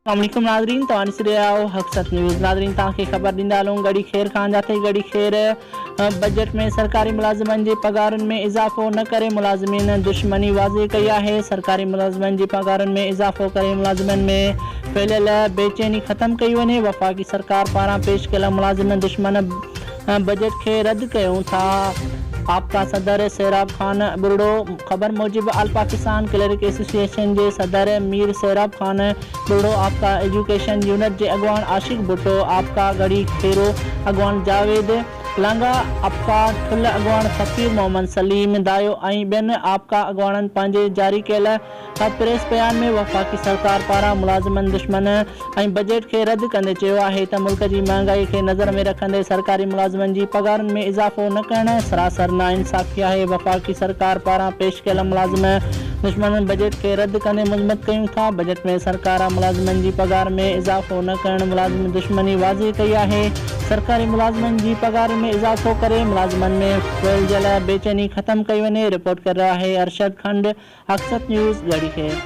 अस्सलामुअलैकुम नाज़रीन, तव्हां ॾिसी रहिया आहियो हक़सत न्यूज़। नाज़रीन, तव्हांखे ख़बर ॾींदा हलूं गड़ी खैर खान जाते गड़ी खैर बजट में सरकारी मुलाज़िमनि जे पगारनि में इज़ाफ़ो न करे मुलाज़िमीन दुश्मनी वाज़े कई आहे। सरकारी मुलाज़िमनि जी पगारनि में इज़ाफ़ो करे मुलाज़िमनि में फैलियल बेचैनी ख़त्म कई वञे। वफ़ाक़ी सरकार पारां पेश कयल मुलाज़िम दुश्मन बजट खे रद्द कयूं था। आपका सदर सैराब खान बुरडो। ख़बर मूजिब ऑल पाकिस्तान क्लर्क एसोसिएशन जे सदर मीर सैराब खान बुरडो, आपका एजुकेशन यूनिट जे अॻवान आशिक भुट्टो, आपका गड़ी खेरो अॻवान जावेद लांगा, आपका ठुल अॻवान फ़कीर मोहम्मद सलीम दायो ऐं ॿियनि आपका अॻवाननि पंहिंजे जारी कयल प्रेस बयान में वफ़ाक़ी सरकार पारां मुलाज़िमनि दुश्मन ऐं बजट खे रद्द कंदे चयो आहे त मुल्क जी महांगाई खे नज़र में रखंदे सरकारी मुलाज़िमनि जी पगारनि में इज़ाफ़ो न करणु सरासर नाइंसाफ़ी आहे। वफ़ाक़ी सरकार पारां पेश कयल मुलाज़िम दुश्मन बजट खे रद्द कंदे मुज़म्मत कयूं था। बजट में सरकार मुलाज़िमनि जी पगार में इज़ाफ़ो न करणु मुलाज़िम दुश्मनी वाज़े कई आहे। सरकारी मुलाज़िमनि जी पगार में इज़ाफ़ो करे मुलाज़िमनि में फैलियल बेचैनी ख़त्म कई वञे। रिपोर्ट कर रहा है अरशद खंड, हक़सत न्यूज़ गड़ी खैर।